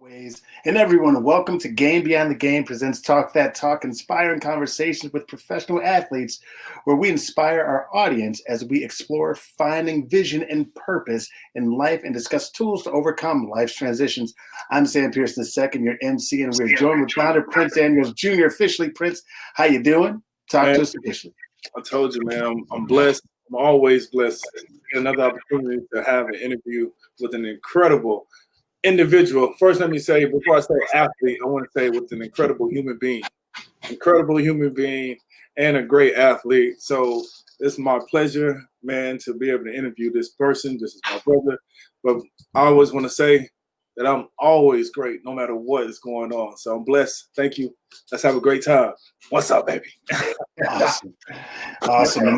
Always. And everyone, welcome to Game Beyond the Game presents Talk That Talk, inspiring conversations with professional athletes where we inspire our audience as we explore finding vision and purpose in life and discuss tools to overcome life's transitions. I'm Sam Pearson II, your MC, and we're joined with founder Prince Daniels Jr. Officially, Prince, how you doing? Talk to us officially. I told you, man, I'm blessed. I'm always blessed. Another opportunity to have an interview with an incredible individual. First, let me say, before I say athlete, I want to say with an incredible human being and a great athlete. So it's my pleasure, man, to be able to interview this person. This is my brother. But I always want to say that I'm always great no matter what is going on. So I'm blessed. Thank you. Let's have a great time. What's up, baby? Awesome.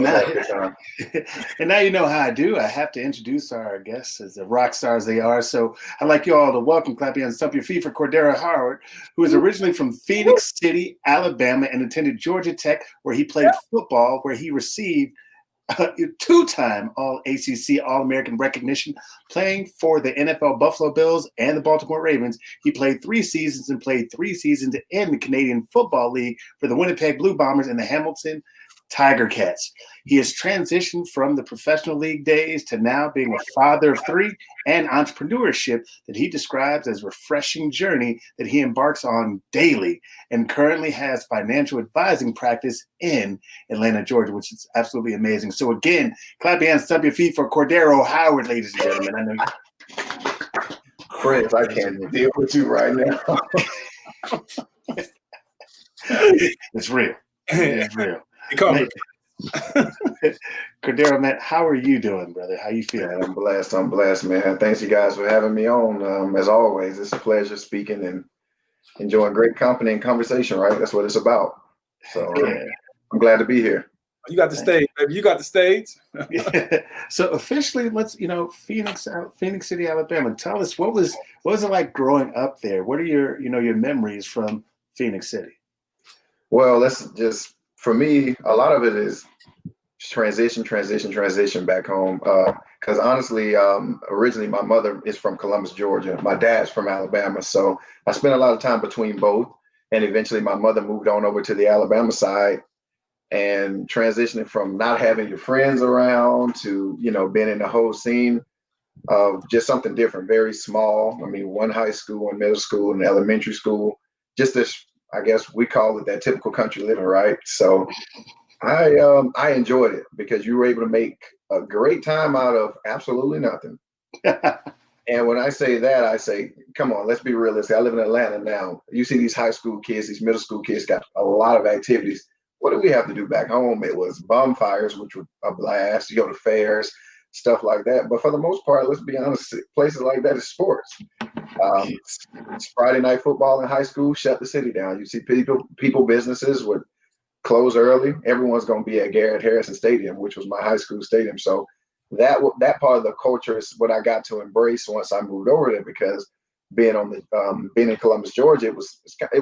And now you know how I do. I have to introduce our guests as the rock stars they are. So I'd like you all to welcome, clap your hands, stomp your feet for Cordaro Howard, who is originally from Phenix City, Alabama, and attended Georgia Tech, where he played football, where he received two-time All ACC All-American recognition, playing for the NFL Buffalo Bills and the Baltimore Ravens. He played 3 seasons in the Canadian Football League for the Winnipeg Blue Bombers and the Hamilton Tiger Cats. He has transitioned from the professional league days to now being a father of 3 and entrepreneurship that he describes as a refreshing journey that he embarks on daily, and currently has financial advising practice in Atlanta, Georgia, which is absolutely amazing. So again, clap your hands, stomp your feet for Cordaro Howard, ladies and gentlemen. I know Prince, I can't deal with you right now. It's real. It's real. Cordaro, man, how are you doing, brother? How you feeling? Man, I'm blessed, man. Thanks you guys for having me on. As always, it's a pleasure speaking and enjoying great company and conversation, right? That's what it's about. So I'm glad to be here. You got the stage, baby. You got the stage. So officially, let's Phenix City, Alabama. Tell us what was it like growing up there? What are your memories from Phenix City? Well, for me, a lot of it is transition back home. Because honestly, originally my mother is from Columbus, Georgia. My dad's from Alabama. So I spent a lot of time between both. And eventually my mother moved on over to the Alabama side, and transitioning from not having your friends around to, being in the whole scene of just something different, very small. I mean, one high school, one middle school, and elementary school, just this, I guess we call it that typical country living, right? So I enjoyed it because you were able to make a great time out of absolutely nothing. And when I say that, I say, come on, let's be realistic. I live in Atlanta now. You see these high school kids, these middle school kids got a lot of activities. What do we have to do back home? It was bonfires, which were a blast. You go to fairs, stuff like that. But for the most part, let's be honest, places like that is sports. It's Friday night football in high school, shut the city down. You see people businesses would close early. Everyone's going to be at Garrett Harrison Stadium, which was my high school stadium. So that part of the culture is what I got to embrace once I moved over there, because being in Columbus, Georgia, it was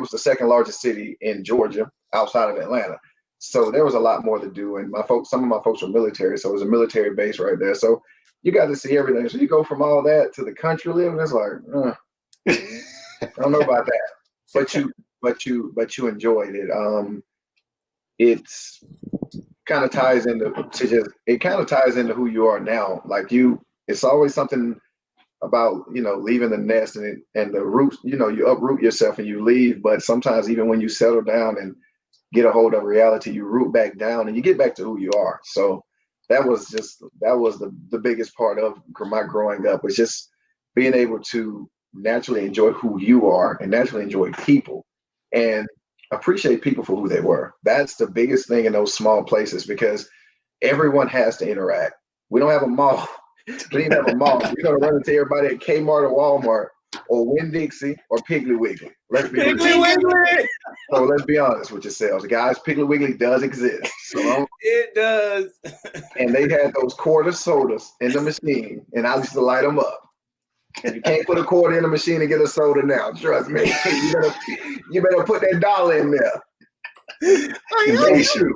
the second largest city in Georgia outside of Atlanta. So there was a lot more to do. And some of my folks were military, so it was a military base right there. So you got to see everything. So you go from all that to the country living. It's like, I don't know about that, but you enjoyed it. It's kind of ties into who you are now. Like it's always something about, leaving the nest and the roots, you uproot yourself and you leave. But sometimes even when you settle down and get a hold of reality, you root back down and you get back to who you are. So that was the biggest part of my growing up, was just being able to naturally enjoy who you are and naturally enjoy people and appreciate people for who they were. That's the biggest thing in those small places, because everyone has to interact. We don't have a mall. We didn't have a mall. You're going to run into everybody at Kmart or Walmart or Winn-Dixie or Piggly Wiggly. Let's be So let's be honest with yourselves. Guys, Piggly Wiggly does exist. So it does. And they had those quarter sodas in the machine, and I used to light them up. You can't put a quarter in the machine and get a soda now. Trust me. You better put that dollar in there. Inflation.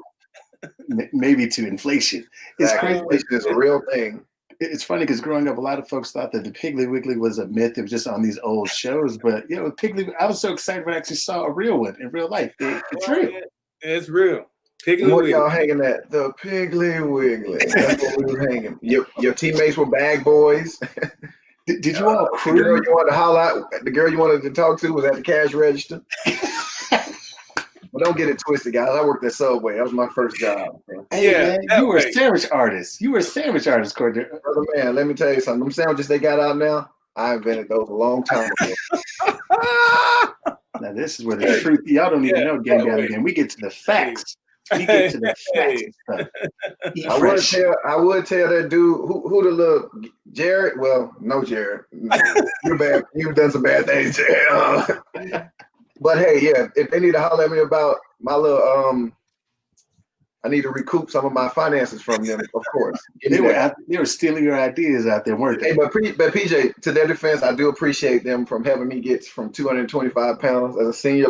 Maybe to inflation. It's crazy. Inflation is a real thing. It's funny because growing up, a lot of folks thought that the Piggly Wiggly was a myth. It was just on these old shows. But, Piggly, I was so excited when I actually saw a real one in real life. It's real. It's real. Piggly What Wiggly. y'all hanging at? The Piggly Wiggly. That's what we were hanging. Your teammates were bag boys. Did you all The crew? girl you wanted to holler at, the girl you wanted to talk to was at the cash register. But don't get it twisted, guys. I worked at Subway. That was my first job. Hey, man, you were a sandwich artist. You were a sandwich artist, Cordaro. Brother, man, let me tell you something. Them sandwiches they got out now, I invented those a long time ago. Now, this is where the truth, y'all don't even know game down again. We get to the facts. We get to the facts and stuff. I would tell that dude who the little Jared. Well, no, Jared. You're bad. You've done some bad things, Jared. But hey, yeah, if they need to holler at me about my little I need to recoup some of my finances from them, of course. They were stealing your ideas out there, weren't they? Hey, but PJ, to their defense, I do appreciate them from having me get from 225 pounds as a senior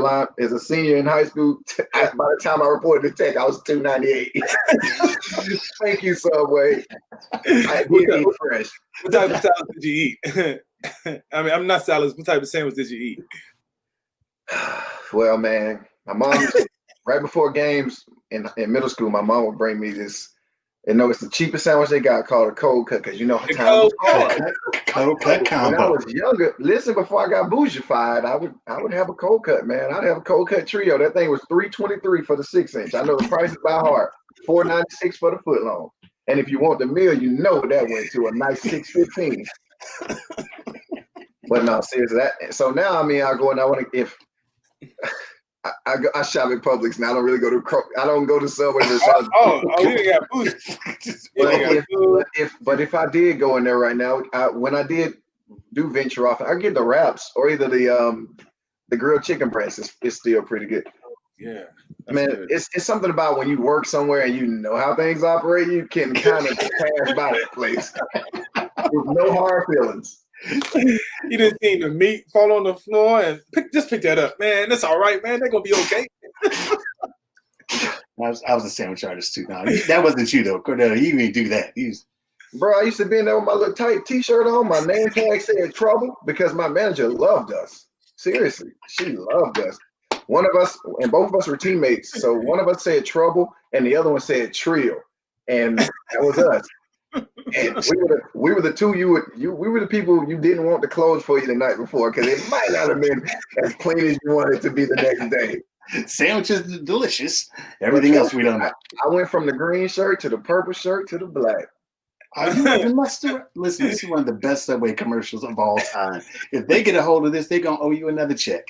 in high school. By the time I reported to Tech, I was 298. Thank you, Subway. I did eat fresh. What type of salad did you eat? I mean, I'm not salads. What type of sandwich did you eat? Well, man, my mom, right before games in middle school, my mom would bring me this. And it's the cheapest sandwich they got called a cold cut because how time was hard. Cold cut combo. When I was younger, listen, before I got bougified, I would have a cold cut, man. I'd have a cold cut trio. That thing was $3.23 for the 6-inch. I know the prices by heart. $4.96 for the foot long. And if you want the meal, that went to a nice $6.15. But no, seriously, so now I go and I want to I shop at Publix now. I don't really go to Subway. You got food. But if I did go in there right now, when I did do venture off, I get the wraps or either the grilled chicken breast is still pretty good. Yeah, man, good. It's something about when you work somewhere and you know how things operate, you can kind of pass by that place with no hard feelings. You didn't see the meat fall on the floor and pick that up, man. That's all right, man. They're gonna be okay. I was a sandwich artist too. No, that wasn't you though, Cordaro. You didn't do that. Bro, I used to be in there with my little tight T-shirt on. My name tag said "Trouble" because my manager loved us. Seriously, she loved us. One of us, and both of us were teammates. So one of us said "Trouble" and the other one said "Trio," and that was us. And we were the two we were the people you didn't want to close for you the night before because it might not have been as clean as you wanted it to be the next day. Sandwiches are delicious. Everything else we don't know. I went from the green shirt to the purple shirt to the black. You must listen. This is one of the best Subway commercials of all time. If they get a hold of this, they're gonna owe you another check.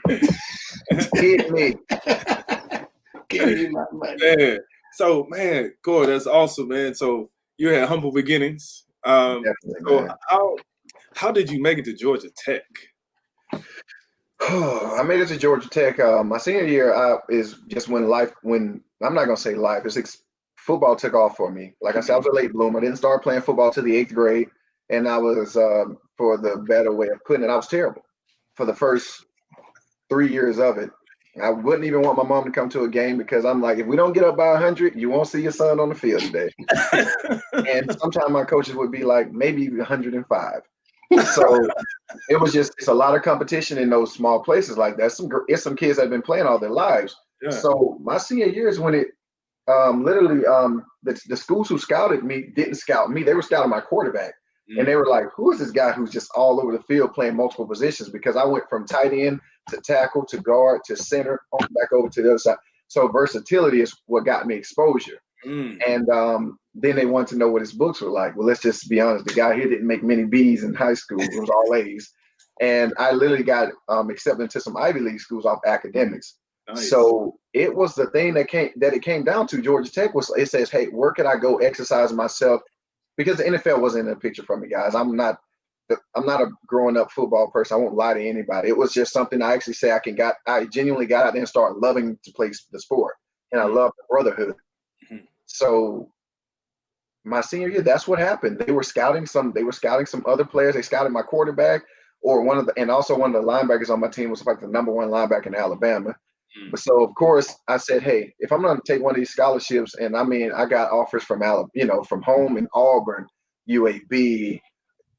Hit me. Give me my money. Man. So, man, Cord, that's awesome, man. So you had humble beginnings. So how did you make it to Georgia Tech? I made it to Georgia Tech. My senior year is just when I'm not gonna say life. Football took off for me. Like I said, I was a late bloomer. I didn't start playing football till the 8th grade, and I was, for the better way of putting it, I was terrible for the first 3 years of it. I wouldn't even want my mom to come to a game because I'm like, if we don't get up by 100, you won't see your son on the field today. And sometimes my coaches would be like, maybe 105. So it's a lot of competition in those small places like that. It's some kids that have been playing all their lives. Yeah. So my senior year is when it the schools who scouted me didn't scout me. They were scouting my quarterback. Mm-hmm. And they were like, who is this guy who's just all over the field playing multiple positions? Because I went from tight end to tackle to guard to center, back over to the other side. So versatility is what got me exposure. Mm. And then they wanted to know what his books were like. Well, let's just be honest. The guy here didn't make many B's in high school. It was all A's. And I literally got accepted into some Ivy League schools off academics. Nice. So it was the thing that it came down to. Georgia Tech it says, hey, where can I go exercise myself? Because the NFL wasn't in the picture for me, guys. I'm not a growing up football person. I won't lie to anybody. It was just something I actually say I genuinely got out there and started loving to play the sport. And I love the brotherhood. Mm-hmm. So my senior year, that's what happened. They were scouting some other players. They scouted my quarterback and also one of the linebackers on my team was like the number one linebacker in Alabama. But so of course I said, hey, if I'm going to take one of these scholarships, and I mean, I got offers from Alabama, from home in Auburn, UAB,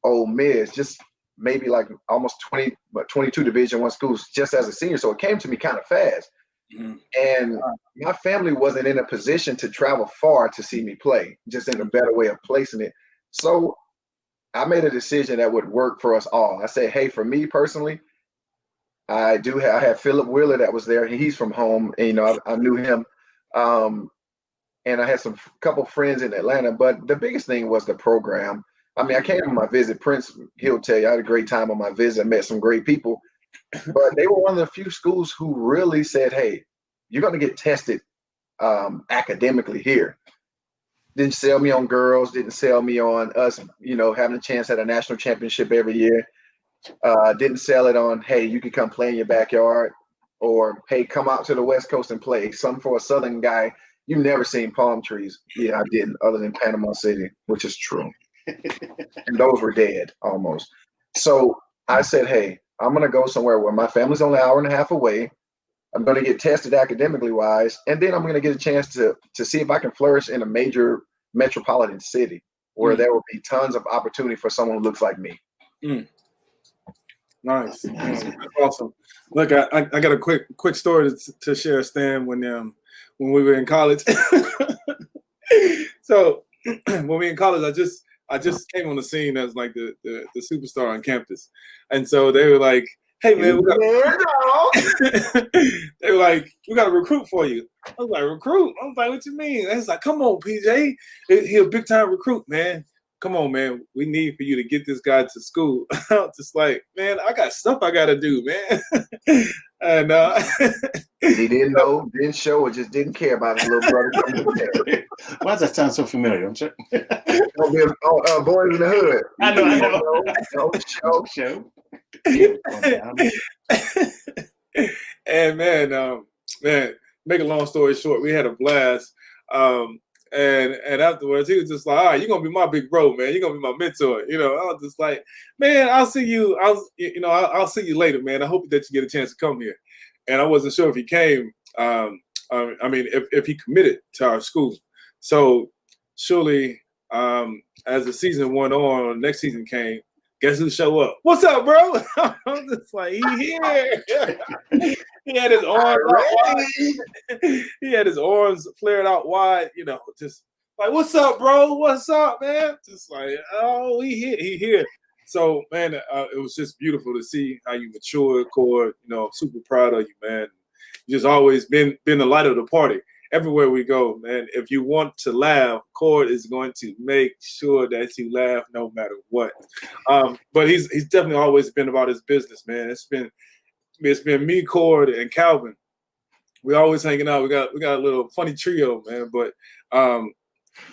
Ole Miss, just maybe like almost 22 Division I schools just as a senior. So it came to me kind of fast. And my family wasn't in a position to travel far to see me play, just in a better way of placing it. So I made a decision that would work for us all. I said, hey, for me personally, I had Philip Wheeler that was there. He's from home, and I knew him. And I had couple friends in Atlanta, but the biggest thing was the program. I mean, I came on my visit. Prince, he'll tell you, I had a great time on my visit. I met some great people, but they were one of the few schools who really said, hey, you're going to get tested academically here. Didn't sell me on girls, didn't sell me on us, having a chance at a national championship every year. Didn't sell it on, hey, you can come play in your backyard, or hey, come out to the West Coast and play. Some for a Southern guy, you've never seen palm trees. Yeah, I didn't, other than Panama City, which is true. And those were dead almost. So I said, hey, I'm going to go somewhere where my family's only an hour and a half away. I'm going to get tested academically wise, and then I'm going to get a chance to see if I can flourish in a major metropolitan city where there will be tons of opportunity for someone who looks like me. Nice. That's awesome. Look, I got a quick story to share, Stan, when we were in college. So when we were in college, I just came on the scene as like the superstar on campus. And so they were like, hey man, they were like, we got a recruit for you. I was like, recruit? I was like, what you mean? They was like, come on, PJ. He a big time recruit, man. Come on, man. We need for you to get this guy to school. I was just like, man, I got stuff I gotta do, man. And he didn't know, didn't show, or just didn't care about his little brother coming to there. Why does that sound so familiar? I'm sure. Boys in the hood. I know. Show. And man, make a long story short, we had a blast. And afterwards, he was just like, all right, you're going to be my big bro, man. You're going to be my mentor. I was just like, man, I'll see you. I'll see you later, man. I hope that you get a chance to come here. And I wasn't sure if he came. If he committed to our school. So surely, as the season went on, next season came, guess who show up? What's up, bro? I'm just like, he here. He had his arms out wide. He had his arms flared out wide, just like, what's up, bro? What's up, man? Just like, oh, he here. So, man, it was just beautiful to see how you matured, Cord. I'm super proud of you, man. You just always been the light of the party. Everywhere we go, man, if you want to laugh, Cord is going to make sure that you laugh no matter what. But he's definitely always been about his business, man. It's been me, Cord, and Calvin. We always hanging out. We got a little funny trio, man. But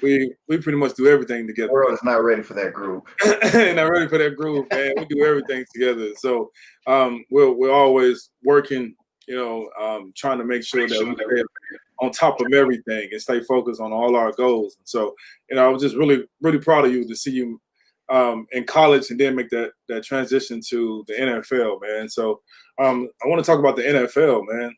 we pretty much do everything together. The world is not ready for that groove. Not ready for that groove, man. We do everything together. So we're always working, trying to make sure that we stay on top of everything and stay focused on all our goals. And so, I was just really, really proud of you to see you in college and then make that transition to the NFL, man. So I want to talk about the NFL, man.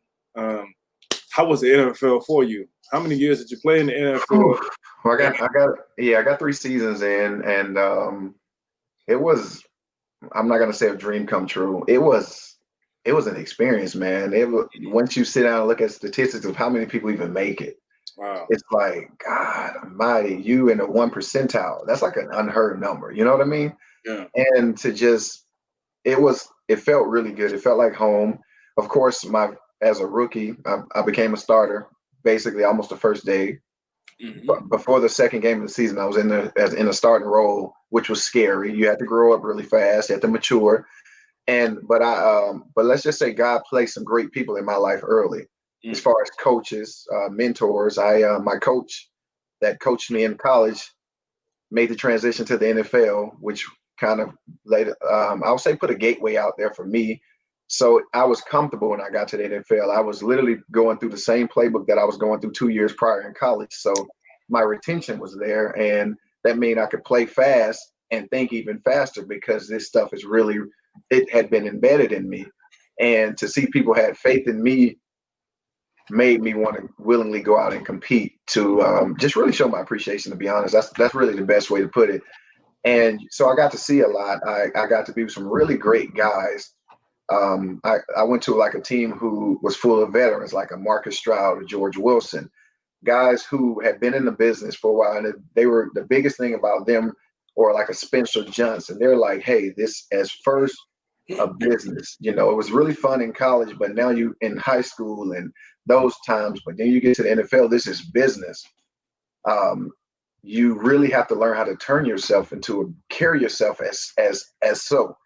How was the NFL for you? How many years did you play in the NFL? Well, I got 3 seasons in, and it was, I'm not gonna say a dream come true. It was an experience, man. Once you sit down and look at statistics of how many people even make it, wow, it's like, God Almighty, you in the 1 percentile. That's like an unheard number. You know what I mean? Yeah. And it felt really good. It felt like home. Of course, as a rookie, I became a starter basically almost the first day. Mm-hmm. But before the second game of the season, I was in a starting role, which was scary. You had to grow up really fast. You had to mature. But let's just say God placed some great people in my life early, as far as coaches, mentors. My coach that coached me in college made the transition to the NFL, which kind of later, I would say, put a gateway out there for me. So I was comfortable when I got to the NFL. I was literally going through the same playbook that I was going through 2 years prior in college. So my retention was there, and that meant I could play fast and think even faster because this stuff is really, it had been embedded in me. And to see people had faith in me made me want to willingly go out and compete to just really show my appreciation. To be honest, that's really the best way to put it. And so I got to see a lot. I got to be with some really great guys. I went to like a team who was full of veterans, like a Marcus Stroud, or George Wilson, guys who had been in the business for a while, and they were the biggest thing about them, or like a Spencer Johnson. They're like, hey, this as first a business. It was really fun in college, but now you in high school and those times, but then you get to the NFL, this is business. You really have to learn how to turn yourself into carry yourself as so.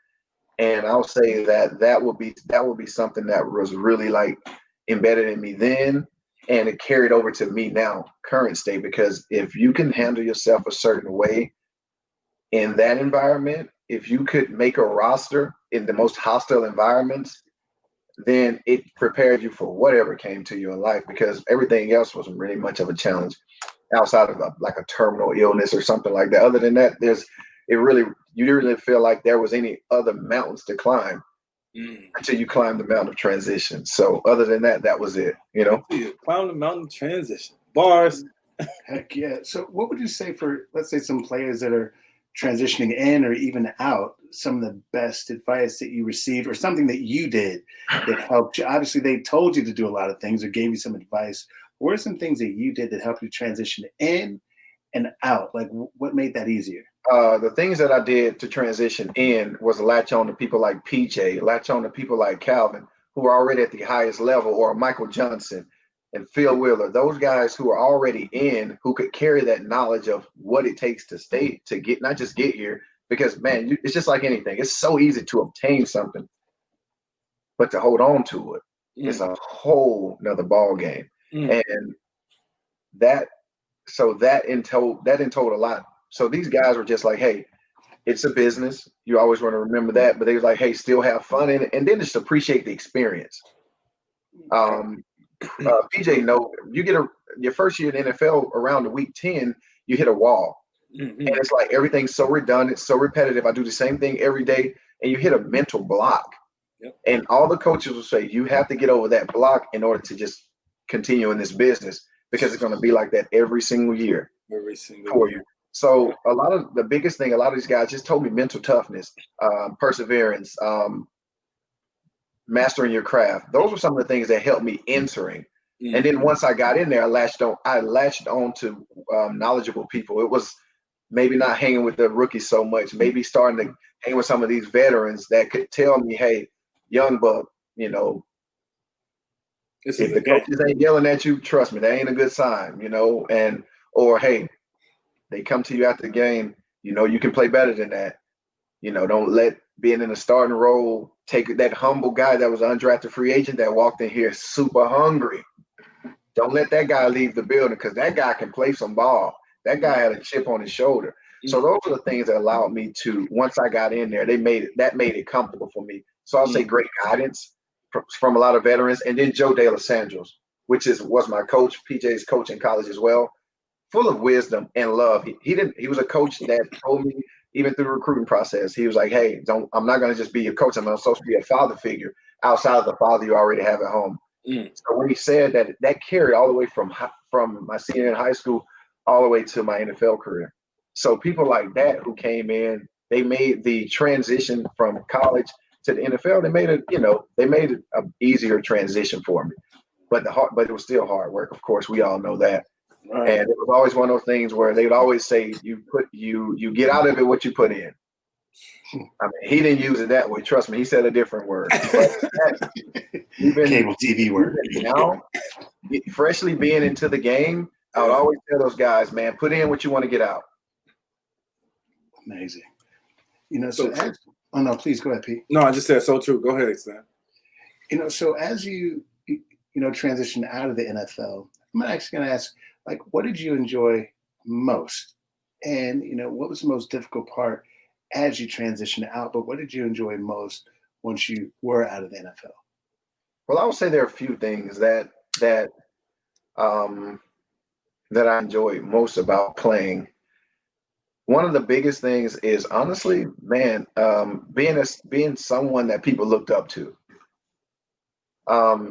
And I'll say that will be something that was really like embedded in me then, and it carried over to me now, current state, because if you can handle yourself a certain way in that environment, if you could make a roster in the most hostile environments, then it prepared you for whatever came to you in life, because everything else wasn't really much of a challenge outside of like a terminal illness or something like that. Other than that, you didn't really feel like there was any other mountains to climb until you climb the mountain of transition. So other than that, that was it, Climb the mountain of transition. Bars. Heck yeah. So what would you say for, let's say, some players that are transitioning in or even out, some of the best advice that you received or something that you did that helped you? Obviously, they told you to do a lot of things or gave you some advice. What are some things that you did that helped you transition in and out? Like, what made that easier? The things that I did to transition in was latch on to people like PJ, latch on to people like Calvin, who are already at the highest level, or Michael Johnson and Phil Wheeler, those guys who are already in, who could carry that knowledge of what it takes to get, not just get here, because man, it's just like anything. It's so easy to obtain something, but to hold on to it is a whole nother ball game. And that entailed a lot. So these guys were just like, hey, it's a business. You always want to remember that. But they was like, hey, still have fun in it, and then just appreciate the experience. PJ, you get your first year in the NFL around the week 10, you hit a wall. And it's like everything's so redundant, so repetitive. I do the same thing every day, and you hit a mental block. Yep. And all the coaches will say, you have to get over that block in order to just continue in this business, because it's going to be like that every single year for you. So the biggest thing, a lot of these guys just told me mental toughness, perseverance, mastering your craft. Those were some of the things that helped me entering. And then once I got in there, I latched on to knowledgeable people. It was maybe not hanging with the rookies so much, maybe starting to hang with some of these veterans that could tell me, hey, young buck, if the coaches ain't yelling at you, trust me, that ain't a good sign, or hey, they come to you after the game, you can play better than that. Don't let being in a starting role take that humble guy that was an undrafted free agent that walked in here super hungry. Don't let that guy leave the building, because that guy can play some ball. That guy had a chip on his shoulder. So those are the things that allowed me to, once I got in there, that made it comfortable for me. So I'll say great guidance from a lot of veterans. And then Joe De Los Angeles, which was my coach, PJ's coach in college as well, full of wisdom and love. He was a coach that told me, even through the recruiting process, he was like, hey, I'm not going to just be your coach. I'm supposed to be a father figure outside of the father you already have at home. So when he said that carried all the way from my senior in high school all the way to my NFL career. So people like that who came in, they made the transition from college to the NFL. They made it an easier transition for me. But it was still hard work. Of course, we all know that. Right. And it was always one of those things where they would always say, you get out of it what you put in. I mean, he didn't use it that way. Trust me, he said a different word. Cable TV word. Now, freshly being into the game, I would always tell those guys, man, put in what you want to get out. Amazing. Oh no, please go ahead, Pete. No, I just said so true. Go ahead, Sam. So as you transition out of the NFL, I'm actually going to ask, like, what did you enjoy most? And, what was the most difficult part as you transitioned out? But what did you enjoy most once you were out of the NFL? Well, I would say there are a few things that I enjoy most about playing. One of the biggest things is, honestly, man, being someone that people looked up to.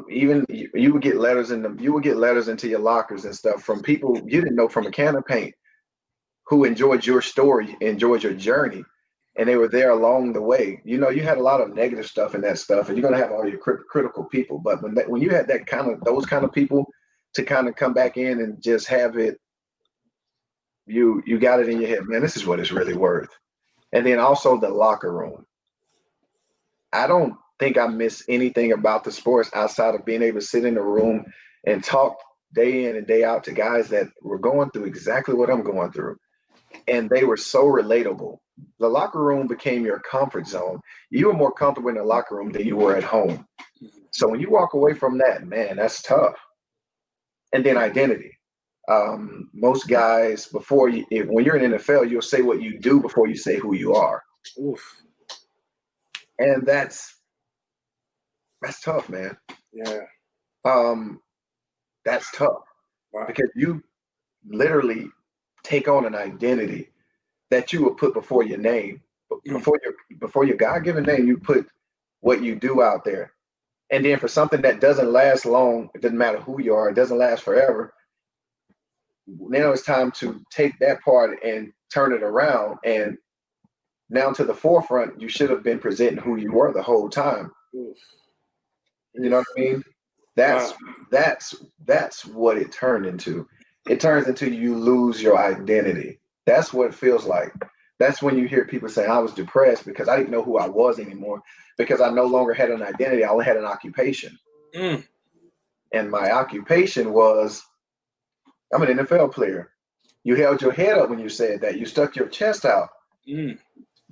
Even you would get letters into your lockers and stuff from people you didn't know from a can of paint who enjoyed your story, enjoyed your journey, and they were there along the way. You know, you had a lot of negative stuff in that stuff, and you're gonna have all your critical people. But when you had those kind of people to kind of come back in and just have it, you got it in your head, man, this is what it's really worth. And then also the locker room. I don't think I miss anything about the sports outside of being able to sit in a room and talk day in and day out to guys that were going through exactly what I'm going through. And they were so relatable. The locker room became your comfort zone. You were more comfortable in the locker room than you were at home. So when you walk away from that, man, that's tough. And then identity. Most guys, when you're in NFL, you'll say what you do before you say who you are. Oof. And that's tough, man. Yeah. That's tough. Wow. Because you literally take on an identity that you would put before your name. Before your God-given name, you put what you do out there. And then for something that doesn't last long, it doesn't matter who you are, it doesn't last forever. Now it's time to take that part and turn it around. And now to the forefront, you should have been presenting who you were the whole time. Oof. You know what I mean? That's what it turned into. It turns into you lose your identity. That's what it feels like. That's when you hear people say, I was depressed because I didn't know who I was anymore, because I no longer had an identity. I only had an occupation. And my occupation was, I'm an NFL player. You held your head up when you said that. You stuck your chest out. You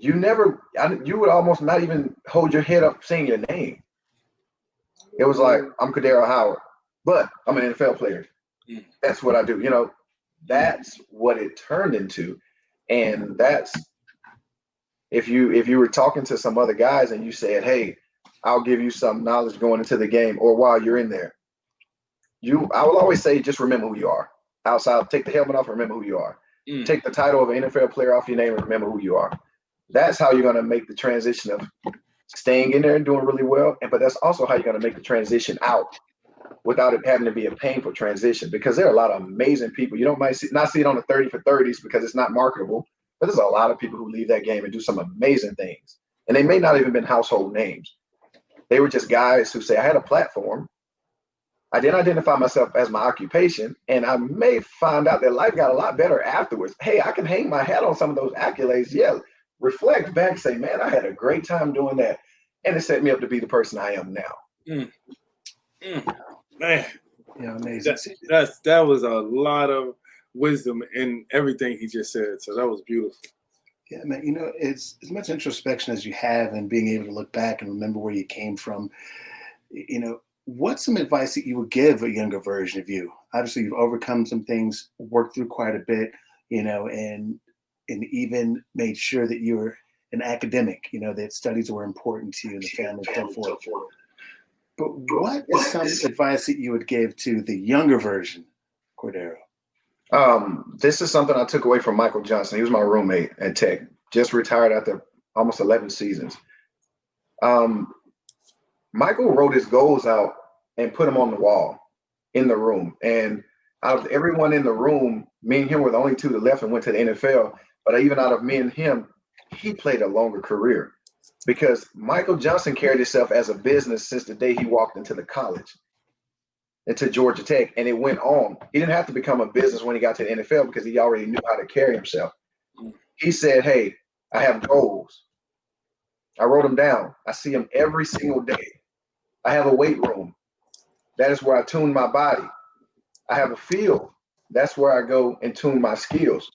would almost not even hold your head up saying your name. It was like, I'm Cordaro Howard, but I'm an NFL player. That's what I do. You know, that's what it turned into. And that's, if you were talking to some other guys and you said, hey, I'll give you some knowledge going into the game or while you're in there, I will always say, just remember who you are. Outside, take the helmet off and remember who you are. Take the title of an NFL player off your name and remember who you are. That's how you're going to make the transition of staying in there and doing really well. But that's also how you're going to make the transition out without it having to be a painful transition, because there are a lot of amazing people. You might not see it on the 30 for 30s because it's not marketable, but there's a lot of people who leave that game and do some amazing things. And they may not even been household names. They were just guys who say, I had a platform. I didn't identify myself as my occupation, and I may find out that life got a lot better afterwards. Hey, I can hang my hat on some of those accolades. Yeah, reflect back, say, man, I had a great time doing that. And it set me up to be the person I am now. Man, yeah, amazing. That was a lot of wisdom in everything he just said. So that was beautiful. Yeah, man, you know, it's as much introspection as you have and being able to look back and remember where you came from. You know, what's some advice that you would give a younger version of you? Obviously, you've overcome some things, worked through quite a bit, you know, and even made sure that you were an academic, you know, that studies were important to you and the family and so forth. But what is some advice that you would give to the younger version, Cordaro? This is something I took away from Michael Johnson. He was my roommate at Tech, just retired after almost 11 seasons. Michael wrote his goals out and put them on the wall in the room. And out of everyone in the room, me and him were the only two that left and went to the NFL. But even out of me and him, he played a longer career, because Michael Johnson carried himself as a business since the day he walked into the college, into Georgia Tech, and it went on. He didn't have to become a business when he got to the NFL because he already knew how to carry himself. He said, hey, I have goals. I wrote them down. I see them every single day. I have a weight room. That is where I tune my body. I have a field. That's where I go and tune my skills.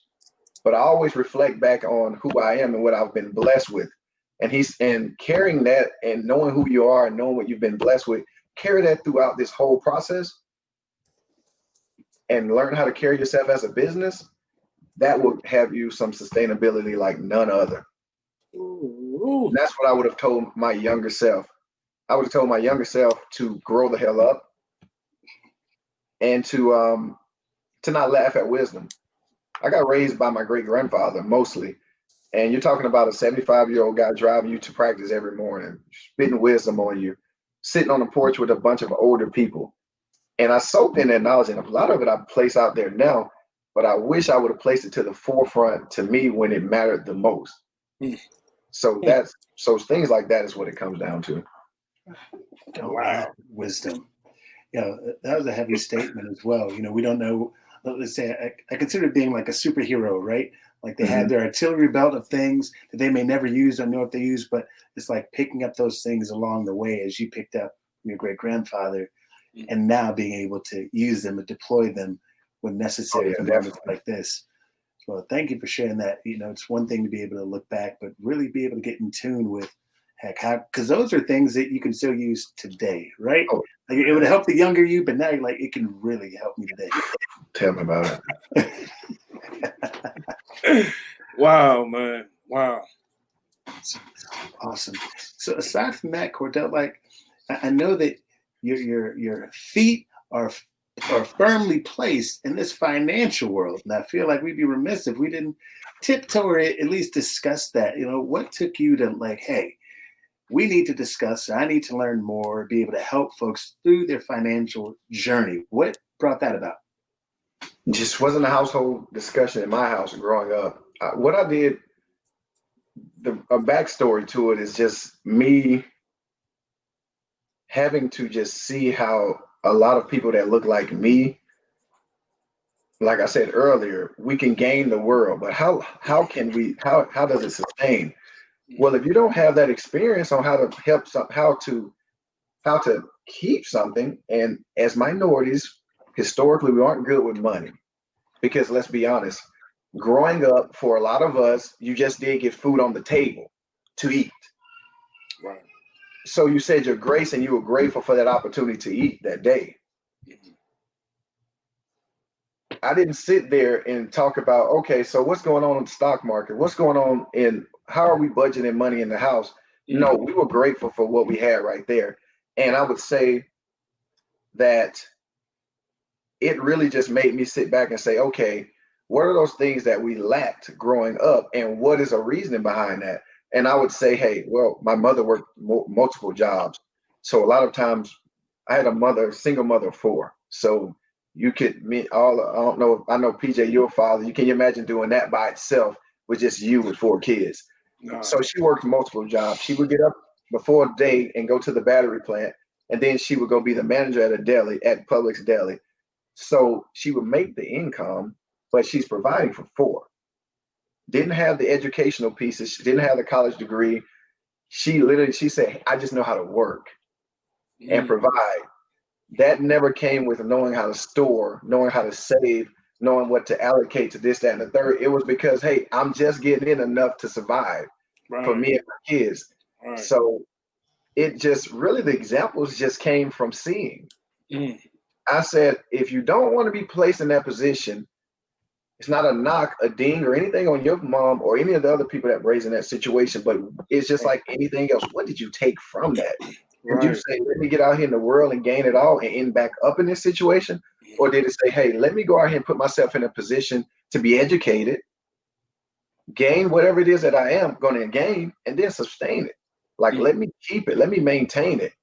But I always reflect back on who I am and what I've been blessed with. And carrying that and knowing who you are and knowing what you've been blessed with, carry that throughout this whole process and learn how to carry yourself as a business. That will have you some sustainability like none other. And that's what I would have told my younger self. I would have told my younger self to grow the hell up and to not laugh at wisdom. I got raised by my great grandfather mostly. And you're talking about a 75-year-old guy driving you to practice every morning, spitting wisdom on you. sitting on the porch with a bunch of older people. And I soaked in that knowledge, and a lot of it I place out there now, but I wish I would have placed it to the forefront to me when it mattered the most. So things like that is what it comes down to. Wow. Wisdom. That was a heavy statement as well. We don't know, let's say, I consider it being like a superhero, right? Like they have their artillery belt of things that they may never use or know if they use, but it's like picking up those things along the way as you picked up your great-grandfather, and now being able to use them and deploy them when necessary for moments like this. Well, thank you for sharing that. It's one thing to be able to look back, but really be able to get in tune with because those are things that you can still use today, right? Like it would help the younger you, but now you're like, it can really help me today. Tell me about it. Wow, man. Wow. Awesome. So aside from that, Cordell, like I know that your feet are firmly placed in this financial world. And I feel like we'd be remiss if we didn't tiptoe or at least discuss that. What took you to like, hey, we need to discuss, I need to learn more, be able to help folks through their financial journey. What brought that about? Just wasn't a household discussion in my house growing up. What I did, a backstory to it is just me having to just see how a lot of people that look like me, like I said earlier, we can gain the world, but how does it sustain? Well, if you don't have that experience on how to help, how to keep something, and as minorities, historically, we aren't good with money, because let's be honest, growing up for a lot of us, you just did get food on the table to eat. Right. So you said your grace and you were grateful for that opportunity to eat that day. I didn't sit there and talk about, okay, so what's going on in the stock market? What's going on how are we budgeting money in the house? No, we were grateful for what we had right there. And I would say that it really just made me sit back and say, okay, what are those things that we lacked growing up, and what is a reasoning behind that? And I would say, hey, well, my mother worked multiple jobs. So a lot of times I had a single mother of 4. So I don't know, I know PJ, your father, can you imagine doing that by itself with just you with 4 kids? No. So she worked multiple jobs. She would get up before day and go to the battery plant, and then she would go be the manager at a deli, at Publix Deli. So she would make the income, but she's providing for 4. Didn't have the educational pieces. She didn't have the college degree. She said, I just know how to work and provide. That never came with knowing how to store, knowing how to save, knowing what to allocate to this, that, and the third. It was because, hey, I'm just getting in enough to survive for me and my kids. Right. So it just really, the examples just came from seeing. I said, if you don't want to be placed in that position, it's not a knock, a ding, or anything on your mom or any of the other people that raised in that situation, but it's just like anything else. What did you take from that? Right. Did you say, let me get out here in the world and gain it all and end back up in this situation? Or did it say, hey, let me go out here and put myself in a position to be educated, gain whatever it is that I am going to gain, and then sustain it? Like, let me keep it, let me maintain it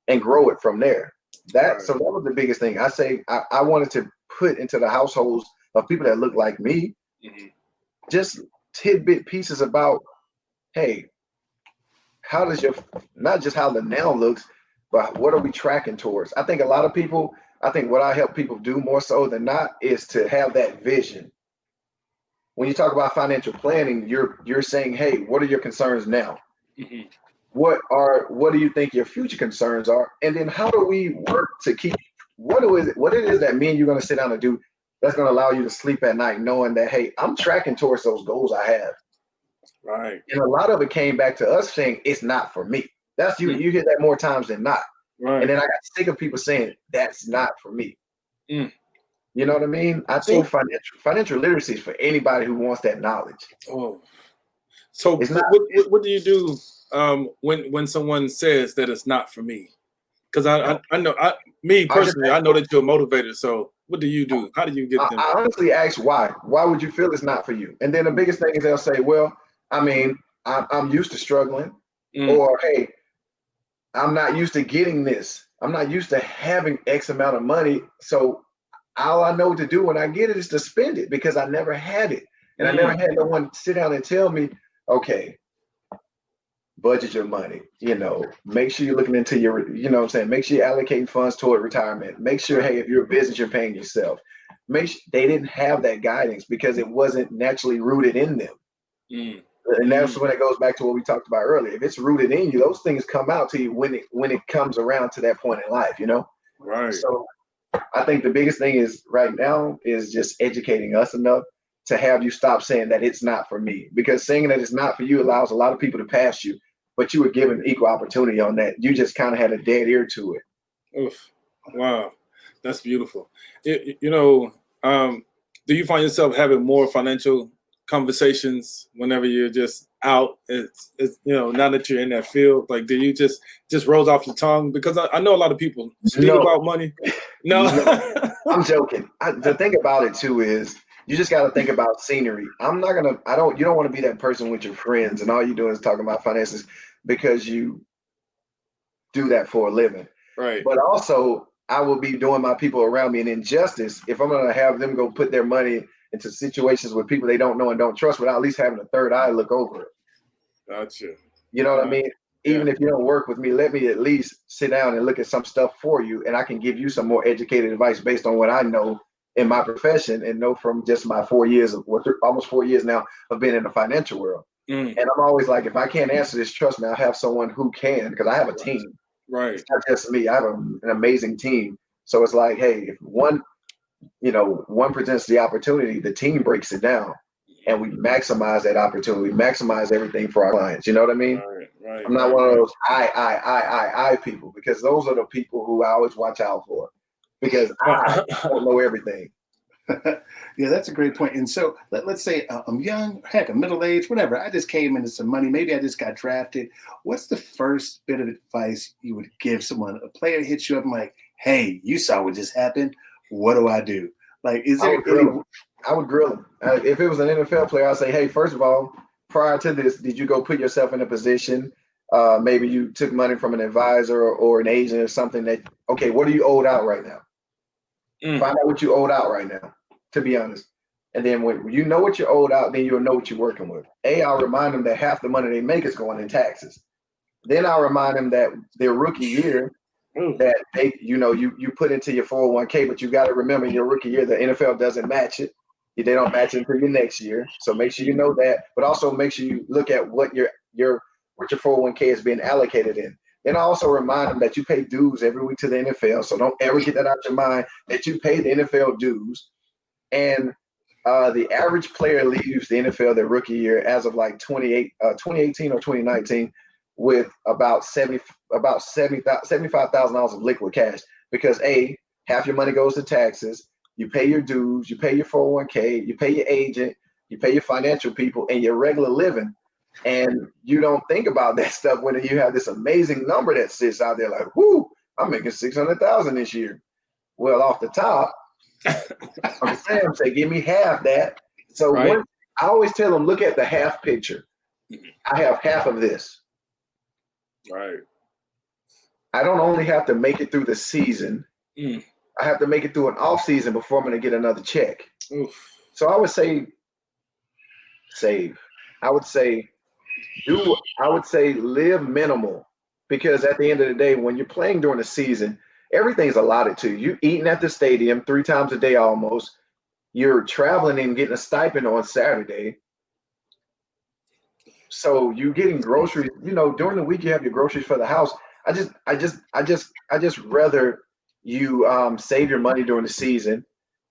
and grow it from there. So that was the biggest thing. I say I wanted to put into the households of people that look like me, just tidbit pieces about, hey, how does not just how the now looks, but what are we tracking towards? I think a lot of people, what I help people do more so than not is to have that vision. When you talk about financial planning, you're saying, hey, what are your concerns now? What do you think your future concerns are? And then how do we work to keep what it is that me and you're going to sit down and do that's going to allow you to sleep at night knowing that, hey, I'm tracking towards those goals I have. Right. And a lot of it came back to us saying it's not for me. That's you hear that more times than not. Right. And then I got sick of people saying that's not for me. You know what I mean? I think financial literacy is for anybody who wants that knowledge. Oh. So what do you do when someone says that it's not for me? Because I know me personally, I know that you're a motivator. So what do you do? How do you get them? I honestly ask why. Why would you feel it's not for you? And then the biggest thing is they'll say, well, I mean, I'm used to struggling, or hey, I'm not used to getting this. I'm not used to having X amount of money. So all I know to do when I get it is to spend it because I never had it. And I never had no one sit down and tell me, okay, budget your money, make sure you're looking into your, what I'm saying? Make sure you're allocating funds toward retirement. Make sure, hey, if you're a business, you're paying yourself. They didn't have that guidance because it wasn't naturally rooted in them. And that's when it goes back to what we talked about earlier. If it's rooted in you, those things come out to you when it comes around to that point in life, Right. So I think the biggest thing is right now is just educating us enough to have you stop saying that it's not for me, because saying that it's not for you allows a lot of people to pass you, but you were given equal opportunity on that. You just kind of had a dead ear to it. Oof. Wow. That's beautiful. Do you find yourself having more financial conversations whenever you're just out? It's now that you're in that field, like, do you just rolls off your tongue? Because I know a lot of people speak about money. No. I'm joking. The thing about it too is you just got to think about scenery. You don't want to be that person with your friends and all you do is talking about finances because you do that for a living. Right. But also I will be doing my people around me an injustice if I'm going to have them go put their money into situations with people they don't know and don't trust without at least having a third eye look over it. Gotcha. You know what I mean? Even if you don't work with me, let me at least sit down and look at some stuff for you, and I can give you some more educated advice based on what I know in my profession and know from just my almost 4 years now of being in the financial world. And I'm always like, if I can't answer this, trust me, I'll have someone who can, because I have a team. Right. It's not just me. I have an amazing team. So it's like, hey, if one presents the opportunity, the team breaks it down and we maximize that opportunity, maximize everything for our clients. You know what I mean? Right. I'm not one of those I people, because those are the people who I always watch out for, because I don't know everything. Yeah, that's a great point. And so let's say I'm young, heck, I'm middle-aged, whatever. I just came into some money. Maybe I just got drafted. What's the first bit of advice you would give someone? A player hits you up and like, hey, you saw what just happened. What do I do? Like, is there I would grill him. If it was an NFL player, I'd say, hey, first of all, prior to this, did you go put yourself in a position? Maybe you took money from an advisor or an agent or something okay, what are you owed out right now? Find out what you owed out right now, to be honest. And then when you know what you owed out, then you'll know what you're working with. I'll remind them that half the money they make is going in taxes. Then I'll remind them that their rookie year, that you put into your 401k, but you got to remember your rookie year, the NFL doesn't match it. They don't match it until your next year. So make sure you know that, but also make sure you look at what your 401k is being allocated in. Then I also remind them that you pay dues every week to the NFL. So don't ever get that out your mind that you pay the NFL dues. And the average player leaves the NFL their rookie year as of like 2018 or 2019 with about $75,000 of liquid cash, because half your money goes to taxes. You pay your dues, you pay your 401k, you pay your agent, you pay your financial people, and your regular living. And you don't think about that stuff when you have this amazing number that sits out there like, whoo, I'm making $600,000 this year. Well, off the top, Uncle Sam say, give me half that. So I always tell them, look at the half picture. I have half of this. Right. I don't only have to make it through the season. I have to make it through an off season before I'm going to get another check. Oof. So I would say save. I would say live minimal, because at the end of the day, when you're playing during the season, everything's allotted to you. You're eating at the stadium 3 times a day almost. You're traveling and getting a stipend on Saturday. So you're getting groceries, during the week you have your groceries for the house. I just rather you save your money during the season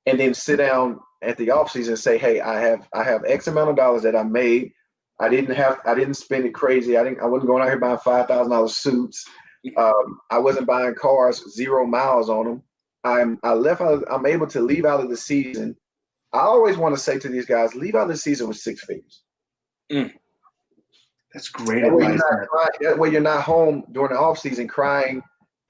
and then sit down at the off season and say, hey, I have X amount of dollars that I made. I didn't spend it crazy. I wasn't going out here buying $5,000 suits. I wasn't buying cars 0 miles on them. I'm able to leave out of the season. I always want to say to these guys, leave out of the season with 6 figures. That's great advice. That way you're not home during the off season crying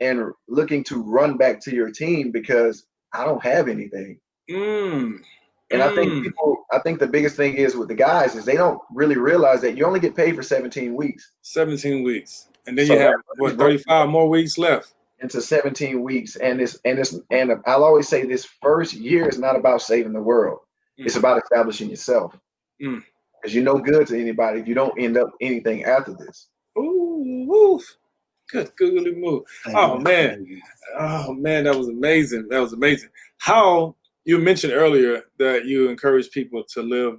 and looking to run back to your team because I don't have anything. And I think the biggest thing is with the guys is they don't really realize that you only get paid for 17 weeks. 17 weeks. And then So you have that what 35 more weeks left. into 17 weeks. And I'll always say this first year is not about saving the world. It's about establishing yourself. Because you're no good to anybody if you don't end up anything after this. Ooh, good move. Oh man, that was amazing. That was amazing. How you mentioned earlier that you encourage people to live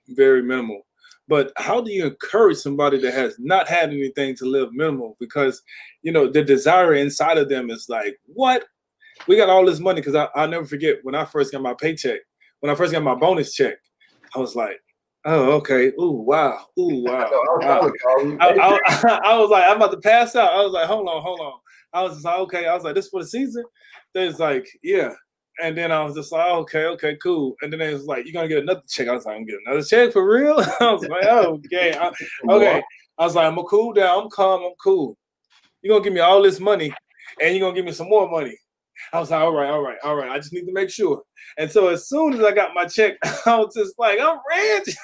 very minimal, but how do you encourage somebody that has not had anything to live minimal? Because the desire inside of them is like, what? We got all this money. Because I'll never forget when I first got my paycheck, when I first got my bonus check, I was like, oh, okay. Ooh, wow. Wow. I was like, I'm about to pass out. I was like, hold on. I was just like, okay. I was like, this for the season? There's like, yeah. And then I was just like, okay, cool. And then it was like, you're going to get another check. I was like, I'm getting another check for real? I was like, okay. Okay. I was like, I'm going to cool down. I'm calm. I'm cool. You're going to give me all this money and you're going to give me some more money. I was like, all right. I just need to make sure. And so as soon as I got my check, I was just like, I'm rich.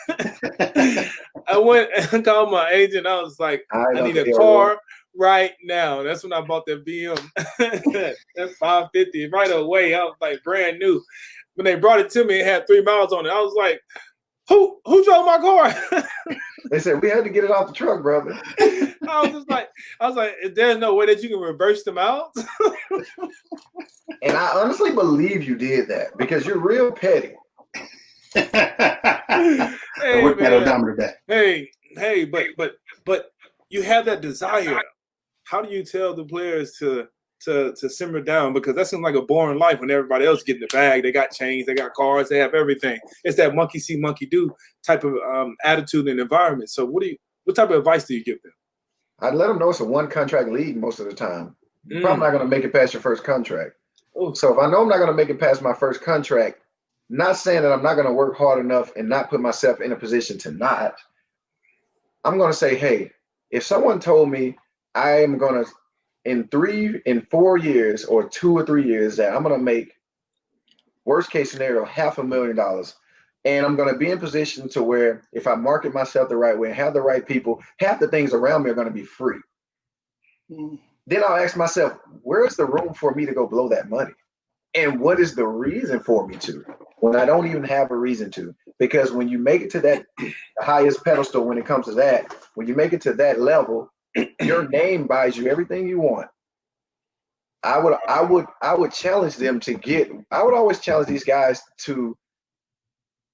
I went and called my agent. I was like, I need a car right now. That's when I bought that BM. That's $550 right away. I was like, brand new. When they brought it to me, it had 3 miles on it. I was like, who drove my car? They said we had to get it off the truck, brother. I was like, there's no way that you can reverse them out. And I honestly believe you did that because you're real petty. Hey, work that odometer back. Hey, but you have that desire. How do you tell the players to simmer down? Because that seems like a boring life when everybody else getting the bag. They got chains, they got cars, they have everything. It's that monkey see, monkey do type of attitude and environment. So what type of advice do you give them? I'd let them know it's a one contract league most of the time. You're probably not going to make it past your first contract. Ooh. So if I know I'm not going to make it past my first contract, not saying that I'm not going to work hard enough and not put myself in a position to not, I'm going to say, hey, if someone told me I am going to, in 4 years or 2 or 3 years, that I'm going to make, worst case scenario, $500,000, and I'm going to be in position to where if I market myself the right way and have the right people, half the things around me are going to be free. Then I'll ask myself, where's the room for me to go blow that money? And what is the reason for me to, when I don't even have a reason to? Because when you make it to that highest pedestal, when it comes to that, when you make it to that level, your name buys you everything you want. I would challenge them to get, I would always challenge these guys to,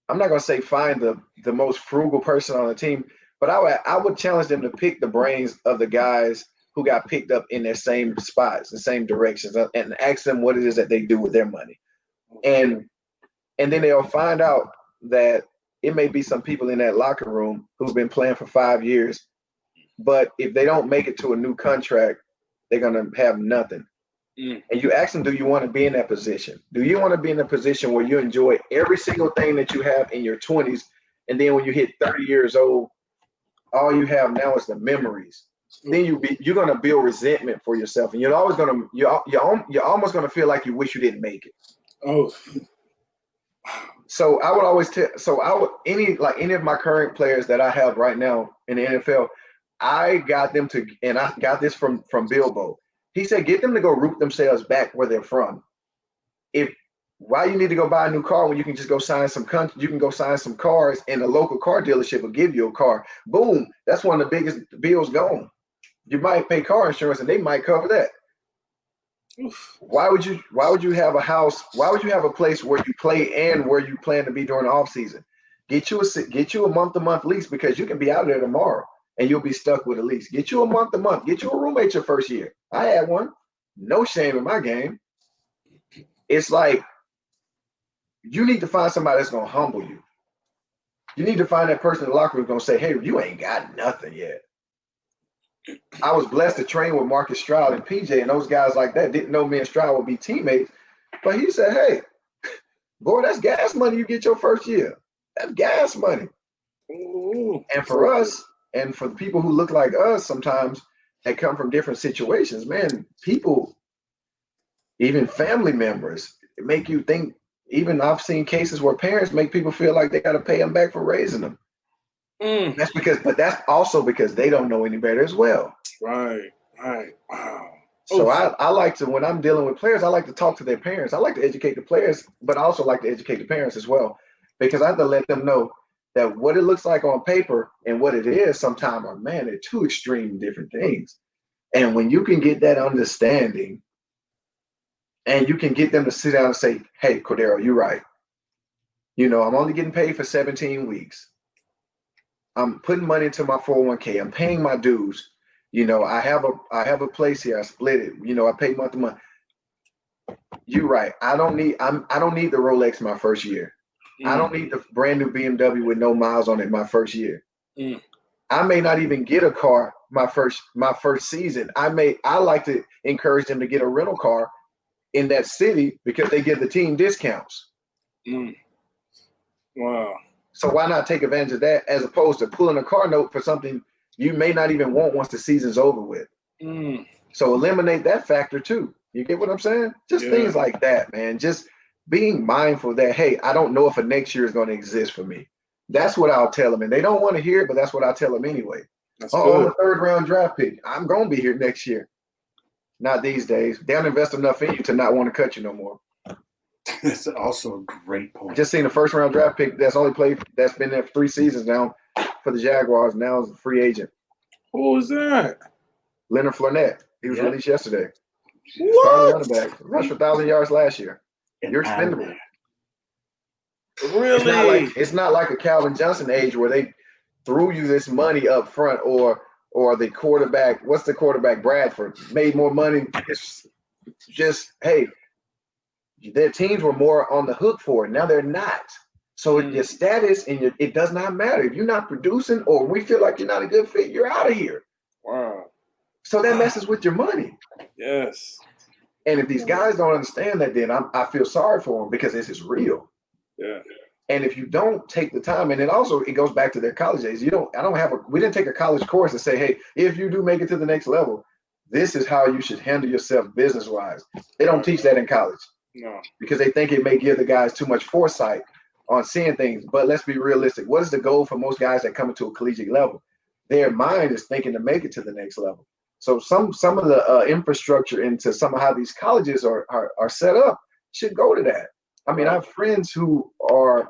I'm not going to say find the most frugal person on the team, but I would challenge them to pick the brains of the guys who got picked up in their same spots, the same directions, and ask them what it is that they do with their money. And then they'll find out that it may be some people in that locker room who've been playing for 5 years, but if they don't make it to a new contract, they're going to have nothing. And you ask them, do you want to be in that position? Do you want to be in a position where you enjoy every single thing that you have in your 20s, and then when you hit 30 years old, all you have now is the memories? Then you're going to build resentment for yourself, and you're almost going to feel like you wish you didn't make it. Oh. So I would always any of my current players that I have right now in the NFL, I got them to, and I got this from Bilbo. He said, get them to go root themselves back where they're from. Why you need to go buy a new car when you can just go sign some cars, and the local car dealership will give you a car. Boom, that's one of the biggest bills gone. You might pay car insurance and they might cover that. Oof. Why would you have a house? Why would you have a place where you play and where you plan to be during the off season? Get you a month-to-month lease, because you can be out of there tomorrow and you'll be stuck with a lease. Get you a month-to-month. Get you a roommate your first year. I had one. No shame in my game. It's like, you need to find somebody that's going to humble you. You need to find that person in the locker room going to say, hey, you ain't got nothing yet. I was blessed to train with Marcus Stroud and PJ, and those guys like that didn't know me and Stroud would be teammates. But he said, hey, boy, that's gas money you get your first year. That's gas money. Ooh. And for us, and for the people who look like us sometimes, that come from different situations, man, people, even family members, make you think. Even I've seen cases where parents make people feel like they got to pay them back for raising them. That's also because they don't know any better as well. Right. Wow. So I like to, when I'm dealing with players, I like to talk to their parents. I like to educate the players, but I also like to educate the parents as well, because I have to let them know that what it looks like on paper and what it is sometimes are, man, they're two extreme different things. And when you can get that understanding and you can get them to sit down and say, hey, Cordaro, you're right. You know, I'm only getting paid for 17 weeks. I'm putting money into my 401k. I'm paying my dues. You know, I have a place here. I split it. You know, I pay month to month. You're right. I don't need the Rolex my first year. I don't need the brand new BMW with no miles on it my first year. I may not even get a car my first season. I like to encourage them to get a rental car in that city because they give the team discounts. Wow. So why not take advantage of that as opposed to pulling a car note for something you may not even want once the season's over with? So eliminate that factor too. You get what I'm saying? Just things like that, man. Just being mindful that, hey, I don't know if a next year is going to exist for me. That's what I'll tell them. And they don't want to hear it, but that's what I'll tell them anyway. That's I'm good. a third-round draft pick. I'm going to be here next year. Not these days. They don't invest enough in you to not want to cut you no more. That's also a great point. Just seen a first-round draft pick that's been there for 3 seasons now for the Jaguars. Now is a free agent. Who was that? Leonard Fournette. He was released yesterday. What? Running back. Rushed for 1,000 yards last year. You're expendable. Really? It's not like a Calvin Johnson age where they threw you this money up front, or the quarterback. What's the quarterback? Bradford made more money. It's just, hey, their teams were more on the hook for it. Now they're not. So your status and it does not matter. If you're not producing or we feel like you're not a good fit, you're out of here. Wow. So that messes with your money. Yes. And if these guys don't understand that, then I feel sorry for them because this is real. Yeah. And if you don't take the time, and then also it goes back to their college days. We didn't take a college course and say, hey, if you do make it to the next level, this is how you should handle yourself business-wise. They don't teach that in college. No. Because they think it may give the guys too much foresight on seeing things. But let's be realistic. What is the goal for most guys that come into a collegiate level? Their mind is thinking to make it to the next level. So some of the infrastructure into some of how these colleges are set up should go to that. I mean, I have friends who are,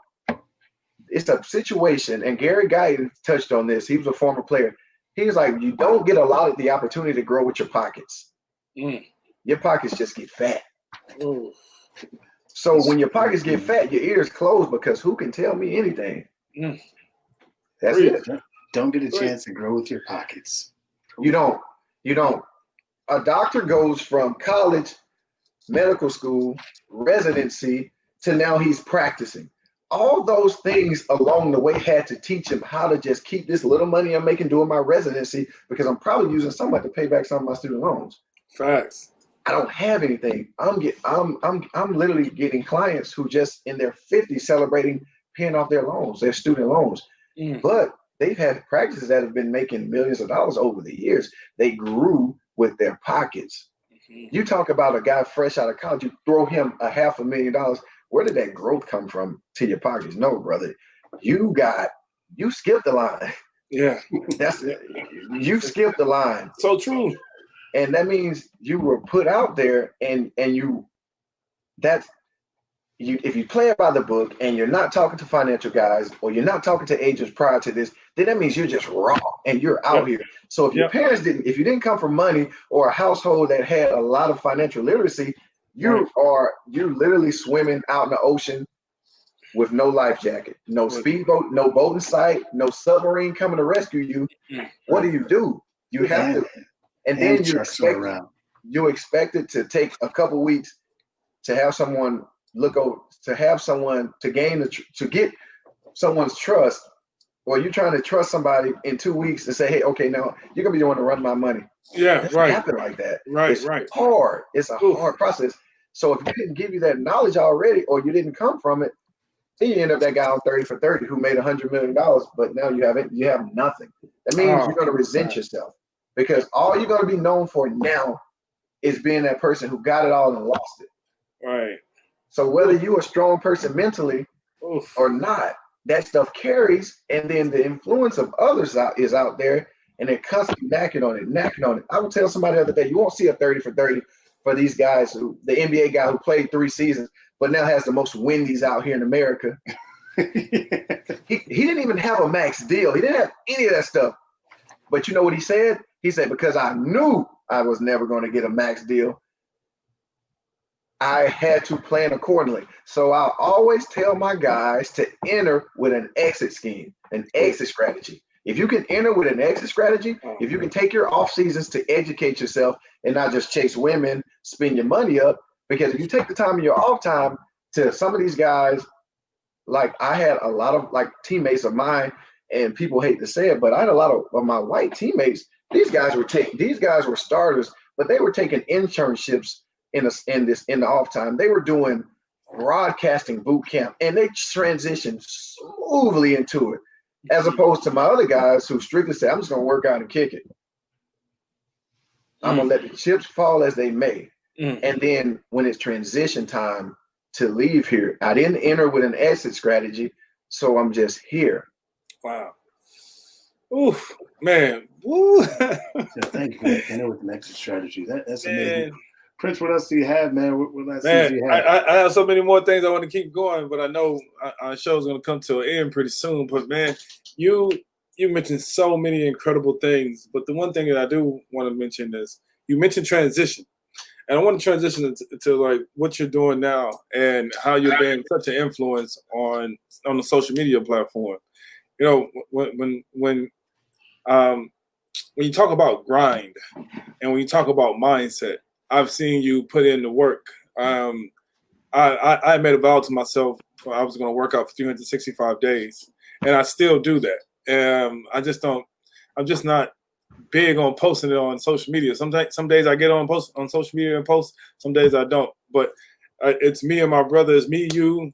it's a situation, and Gary Guyton touched on this. He was a former player. He was like, you don't get a lot of the opportunity to grow with your pockets. Your pockets just get fat. So when your pockets get fat, your ears close because who can tell me anything? That's it. Don't get a chance to grow with your pockets. You don't. A doctor goes from college, medical school, residency to now he's practicing. All those things along the way had to teach him how to just keep this little money I'm making doing my residency because I'm probably using some of it to pay back some of my student loans. Facts. I don't have anything. I'm literally getting clients who just in their 50s celebrating paying off their loans, their student loans. But they've had practices that have been making millions of dollars over the years. They grew with their pockets. You talk about a guy fresh out of college, you throw him $500,000. Where did that growth come from to your pockets? No, brother. You skipped the line. Yeah. You skipped the line. So true. And that means you were put out there and if you play it by the book and you're not talking to financial guys or you're not talking to agents prior to this, then that means you're just raw and you're out here. So if your parents if you didn't come from money or a household that had a lot of financial literacy, you're literally swimming out in the ocean with no life jacket, no speedboat, no boat in sight, no submarine coming to rescue you. What do? You have to, and then you expect it to take a couple weeks to have someone to get someone's trust, or you're trying to trust somebody in 2 weeks to say, hey, okay, now you're gonna be the one to run my money. Yeah, it doesn't happen like that. It's hard. It's a hard process. So if you didn't give you that knowledge already, or you didn't come from it, then you end up that guy on 30 for 30 who made $100 million, but now you have nothing. That means you're gonna resent yourself because all you're gonna be known for now is being that person who got it all and lost it. Right. So whether you're a strong person mentally or not, that stuff carries, and then the influence of others is out there, and they're constantly knocking on it. I would tell somebody the other day, you won't see a 30 for 30 for these guys the NBA guy who played 3 seasons, but now has the most Wendy's out here in America. He didn't even have a max deal. He didn't have any of that stuff. But you know what he said? He said, because I knew I was never going to get a max deal, I had to plan accordingly. So I always tell my guys to enter with an exit scheme, an exit strategy. If you can enter with an exit strategy, if you can take your off seasons to educate yourself and not just chase women, spend your money up, because if you take the time in your off time to some of these guys, like I had a lot of like teammates of mine, and people hate to say it, but I had a lot of my white teammates. These guys were starters, but they were taking internships in the off time. They were doing broadcasting boot camp, and they transitioned smoothly into it, as opposed to my other guys who strictly say, I'm just going to work out and kick it. I'm going to let the chips fall as they may. And then when it's transition time to leave here, I didn't enter with an exit strategy, so I'm just here. Wow. Oof, man. Woo. Thank you for that. Enter with an exit strategy. That's amazing. Prince, what else do you have, man? What else do you have? I have so many more things I want to keep going, but I know our show's going to come to an end pretty soon. But, man, you mentioned so many incredible things. But the one thing that I do want to mention is you mentioned transition. And I want to transition to like what you're doing now and how you're being such an influence on the social media platform. You know, when you talk about grind and when you talk about mindset, I've seen you put in the work. I made a vow to myself I was going to work out for 365 days, and I still do that. I'm just not big on posting it on social media. Some days I get on social media and post. Some days I don't. But it's me and my brother. It's me, you,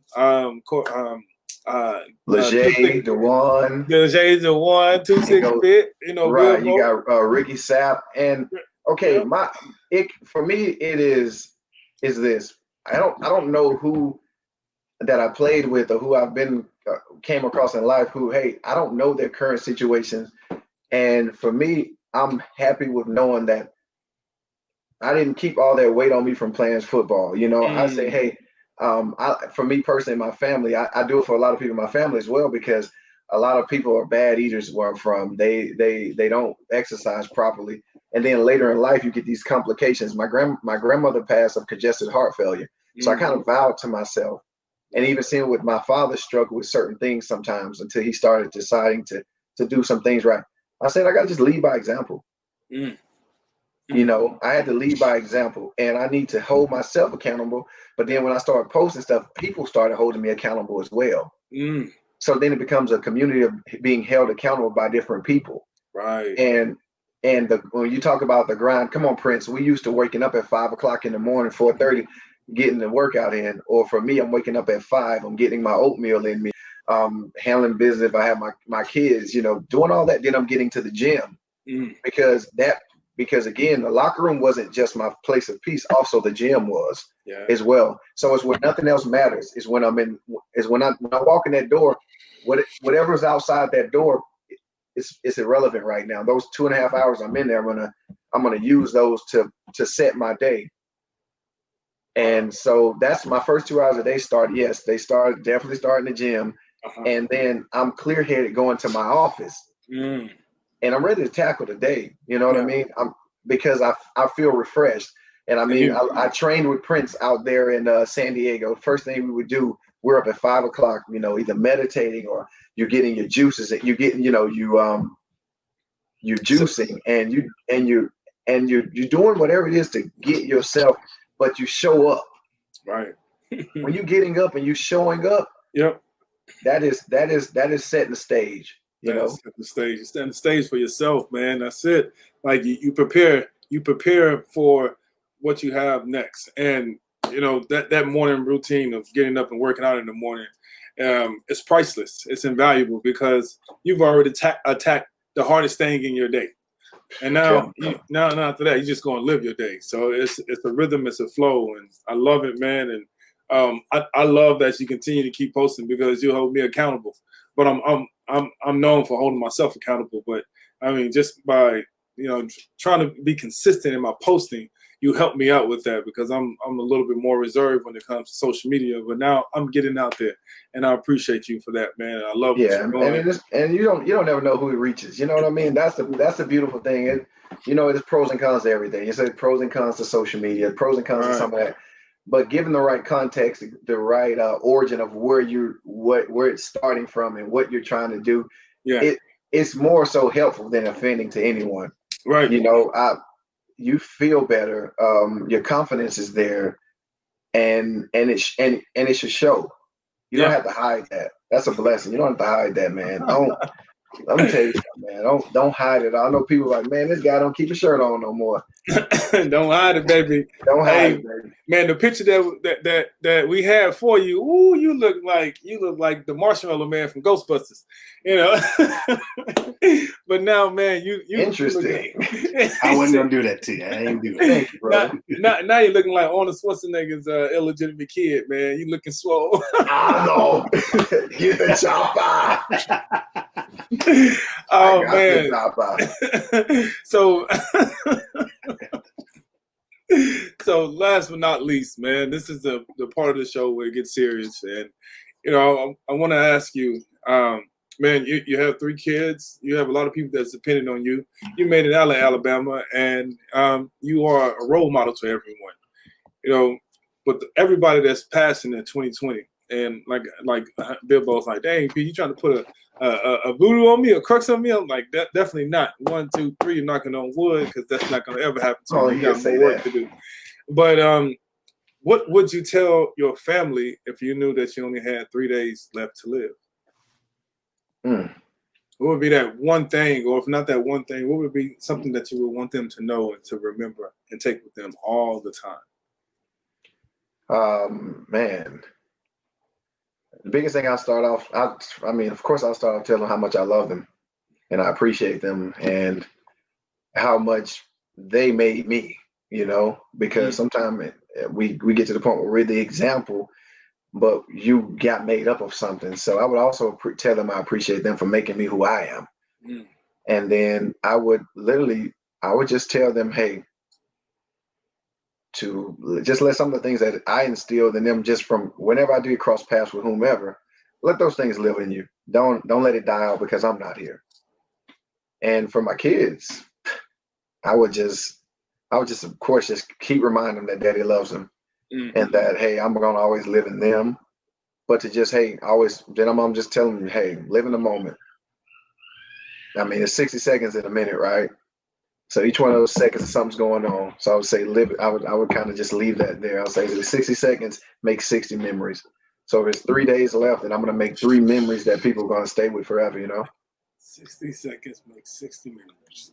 Leger, Dewan. Leger, Dewan, 26 Fit. You know, right. You got Ricky Sapp, and okay, yeah. For me it is this. I don't know who that I played with or who I've came across in life who, hey, I don't know their current situations. And for me, I'm happy with knowing that I didn't keep all that weight on me from playing football. You know, I say, hey, for me personally, my family, I do it for a lot of people in my family as well, because a lot of people are bad eaters where I'm from. They don't exercise properly. And then later in life, you get these complications. My grandmother passed of congested heart failure. So I kind of vowed to myself, and even seeing with my father struggle with certain things sometimes until he started deciding to do some things right. I said, I got to just lead by example. You know, I had to lead by example, and I need to hold myself accountable. But then when I started posting stuff, people started holding me accountable as well. So then it becomes a community of being held accountable by different people. Right. And when you talk about the grind, come on, Prince, we used to waking up at 5 o'clock in the morning, 4:30, getting the workout in. Or for me, I'm waking up at 5, I'm getting my oatmeal in me. Handling business if I have my kids, you know, doing all that. Then I'm getting to the gym because again, the locker room wasn't just my place of peace. Also, the gym was as well. So it's when nothing else matters. Is when when I walk in that door. Whatever's outside that door, it's irrelevant right now. Those 2.5 hours I'm in there, I'm gonna use those to set my day. And so that's my first 2 hours a day start. Yes, they definitely start in the gym. And then I'm clear-headed going to my office, and I'm ready to tackle the day. You know what I mean? Because I feel refreshed. And I mean, I trained with Prince out there in San Diego. First thing we would do, we're up at 5 o'clock. You know, either meditating or you're getting your juices. You're getting, you know, you're juicing and you're doing whatever it is to get yourself, but you show up. Right. When you're getting up and you showing up. Yep. That is setting the stage. You know, setting the stage. You're setting the stage for yourself, man. That's it. Like you prepare for what you have next, and you know that morning routine of getting up and working out in the morning, it's priceless. It's invaluable because you've already attacked the hardest thing in your day, and now after that, you're just going to live your day. So it's a rhythm, it's a flow, and I love it, man. And I love that you continue to keep posting because you hold me accountable. but I'm known for holding myself accountable. But I mean, just by trying to be consistent in my posting, you help me out with that, because I'm a little bit more reserved when it comes to social media. But now I'm getting out there, and I appreciate you for that, man. I love what you're doing. And you don't never know who it reaches. You know what I mean? That's the beautiful thing. There's pros and cons to everything. You say pros and cons to social media, pros and cons to some of that. But given the right context, the right origin of where it's starting from and what you're trying to do, it's more so helpful than offending to anyone. Right. You feel better. Your confidence is there, and it should show. You don't have to hide that. That's a blessing. You don't have to hide that, man. Let me tell you something, man. Don't hide it. I know people like, man, this guy don't keep his shirt on no more. Don't hide it, baby. Don't hide it, baby. Man, the picture that we have for you, ooh, you look like the Marshmallow Man from Ghostbusters, But now, man, you interesting. I wasn't gonna do that to you. I ain't do it. Thank you, bro. Now you're looking like Arnold Schwarzenegger's illegitimate kid, man. You looking swole. I know. Get the chopper. Oh man. So last but not least, man, this is the part of the show where it gets serious, and I want to ask you, man, you have 3 kids, you have a lot of people that's dependent on you. You made it out of Alabama, and you are a role model to everyone, but everybody that's passing in 2020, and like Bilbo's like, dang, P, you trying to put a voodoo on me, a crux on me? I'm like, that definitely not. 1, 2, 3, you're knocking on wood, because that's not going to ever happen to me. You got more work to do. But what would you tell your family if you knew that you only had 3 days left to live? What would be that one thing, or if not that one thing, what would be something that you would want them to know and to remember and take with them all the time? Man, the biggest thing of course I'll start off telling them how much I love them and I appreciate them and how much they made me, because sometimes we get to the point where we're the example, but you got made up of something. So I would also tell them I appreciate them for making me who I am. And then I would just tell them, hey, to just let some of the things that I instilled in them just from whenever I do cross paths with whomever, let those things live in you. Don't let it die out because I'm not here. And for my kids, I would just of course just keep reminding them that Daddy loves them, and that, hey, I'm gonna always live in them. But to just, hey, I'm just telling them, hey, live in the moment. I mean, it's 60 seconds in a minute, right? So each one of those seconds, something's going on. So I would say live. I would kind of just leave that there. I would say 60 seconds, make 60 memories. So if it's 3 days left, and I'm gonna make 3 memories that people are gonna stay with forever. 60 seconds make 60 memories.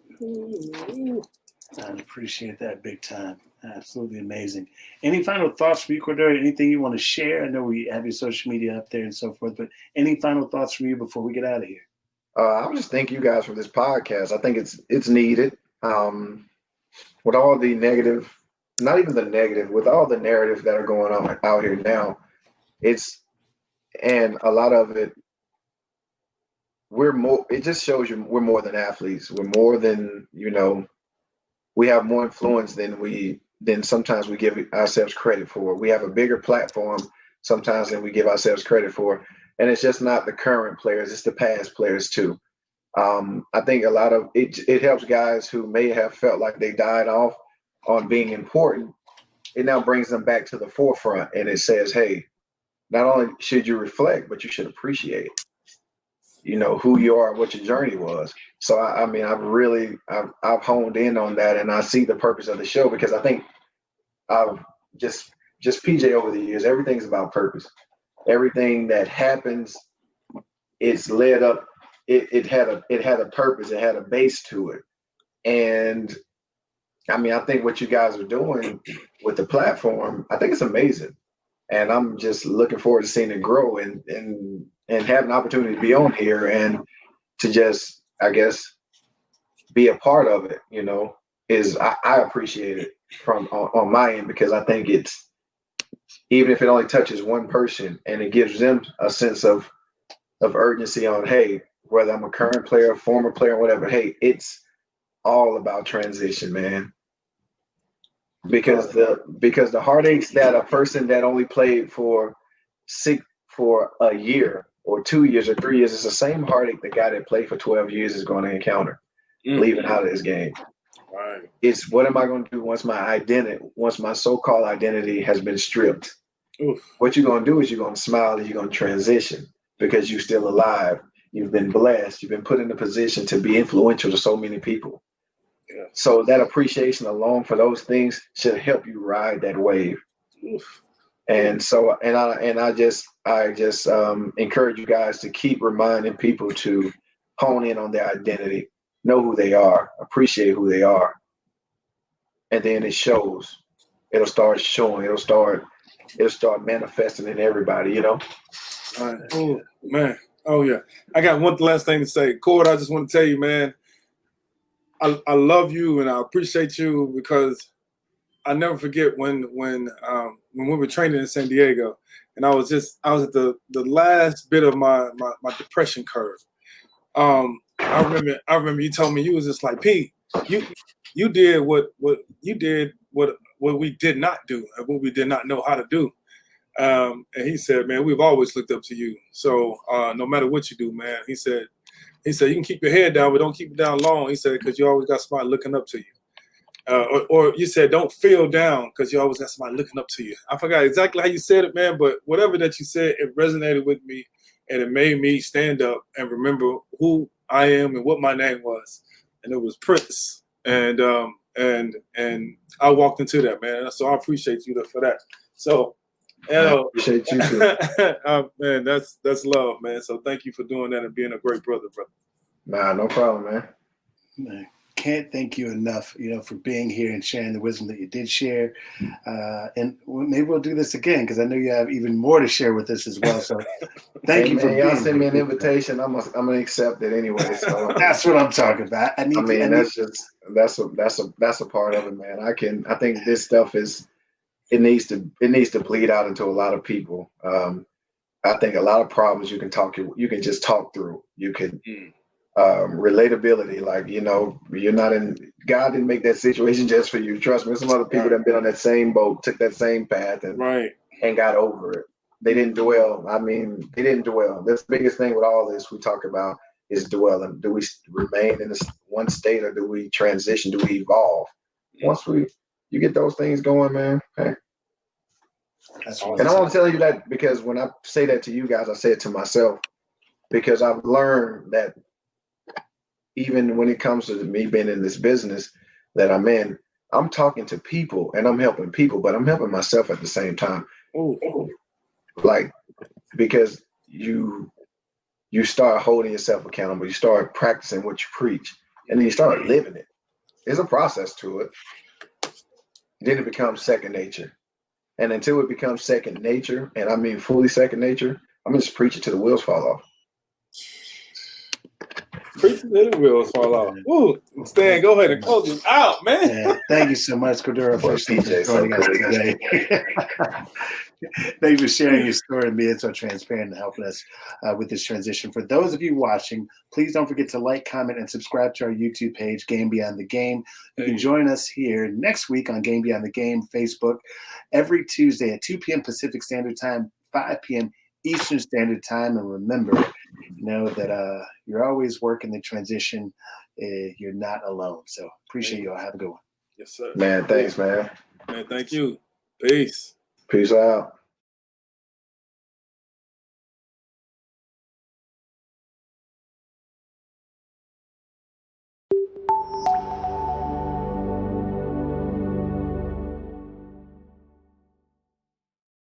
I appreciate that big time. Absolutely amazing. Any final thoughts for you, Cordaro? Anything you want to share? I know we have your social media up there and so forth, but any final thoughts from you before we get out of here? I would just thank you guys for this podcast. I think it's needed. With all the negative, not even the negative, with all the narratives that are going on out here now, and a lot of it, it just shows you we're more than athletes. We're more than, we have more influence than sometimes we give ourselves credit for. We have a bigger platform sometimes than we give ourselves credit for. And it's just not the current players, it's the past players too. I think a lot of it helps guys who may have felt like they died off on being important. It now brings them back to the forefront, and it says, hey, not only should you reflect, but you should appreciate, who you are, what your journey was. So I mean, I've honed in on that, and I see the purpose of the show, because I think I've just PJ over the years, everything's about purpose. Everything that happens, it's led up. It had a purpose. It had a base to it. And I mean, I think what you guys are doing with the platform, I think it's amazing. And I'm just looking forward to seeing it grow and have an opportunity to be on here and to just, I guess, be a part of it, I appreciate it from on my end, because I think it's, even if it only touches one person and it gives them a sense of of urgency on, hey, whether I'm a current player, former player, whatever, hey, it's all about transition, man. Because the heartaches that a person that only played for a year or 2 years or 3 years, it's the same heartache the guy that played for 12 years is going to encounter leaving out of this game. Right. It's what am I going to do once my so-called identity has been stripped? Oof. What you're going to do is you're going to smile and you're going to transition because you're still alive. You've been blessed. You've been put in a position to be influential to so many people. Yeah. So that appreciation alone for those things should help you ride that wave. Oof. And so, I just encourage you guys to keep reminding people to hone in on their identity, know who they are, appreciate who they are, and then it shows. It'll start showing. It'll start manifesting in everybody. You know. All right. Oh man. Oh yeah. I got one last thing to say, Cord. I just want to tell you, man. I love you and I appreciate you because I never forget when we were training in San Diego, and I was at the last bit of my depression curve. I remember you told me you was just like, Pete, you did what we did not do and what we did not know how to do. And he said, man, we've always looked up to you. So no matter what you do, man, he said you can keep your head down, but don't keep it down long. He said, because you always got somebody looking up to you. Or you said, don't feel down because you always got somebody looking up to you. I forgot exactly how you said it, man, but whatever that you said, it resonated with me and it made me stand up and remember who I am and what my name was. And it was Prince. And I walked into that, man. So I appreciate you for that. So, I appreciate you too. man, that's love, man. So thank you for doing that and being a great brother. Nah, no problem, man. Can't thank you enough, for being here and sharing the wisdom that you did share. And maybe we'll do this again because I know you have even more to share with us as well. So thank you for being y'all send me an invitation. I'm gonna accept it anyway. So that's what I'm talking about. That's a part of it, man. I think this stuff it needs to bleed out into a lot of people. I think a lot of problems you can just talk through. You can relatability, like you're not in. God didn't make that situation just for you. Trust me, some other people that have been on that same boat, took that same path, and got over it. They didn't dwell. They didn't dwell. That's the biggest thing with all this we talk about is dwelling. Do we remain in this one state or do we transition? Do we evolve? Once you get those things going, man. Hey. And I want to tell you that because when I say that to you guys, I say it to myself because I've learned that even when it comes to me being in this business that I'm in, I'm talking to people and I'm helping people, but I'm helping myself at the same time. Like, because you start holding yourself accountable, you start practicing what you preach, and then you start living it. There's a process to it. Then it becomes second nature. And until it becomes second nature, and I mean fully second nature, I'm just preaching till the wheels fall off. Preaching till the wheels fall off. Woo. Stan, go ahead and close this out, man. Yeah, thank you so much, Cordaro, for joining us today. Thanks for sharing your story and being so transparent and helping us with this transition. For those of you watching, please don't forget to like, comment, and subscribe to our YouTube page, Game Beyond the Game. You can join us here next week on Game Beyond the Game Facebook every Tuesday at 2 p.m. Pacific Standard Time, 5 p.m. Eastern Standard Time. And remember, that you're always working the transition. You're not alone. So appreciate you all. Have a good one. Yes, sir. Man, thanks, man. Man, thank you. Peace. Peace out.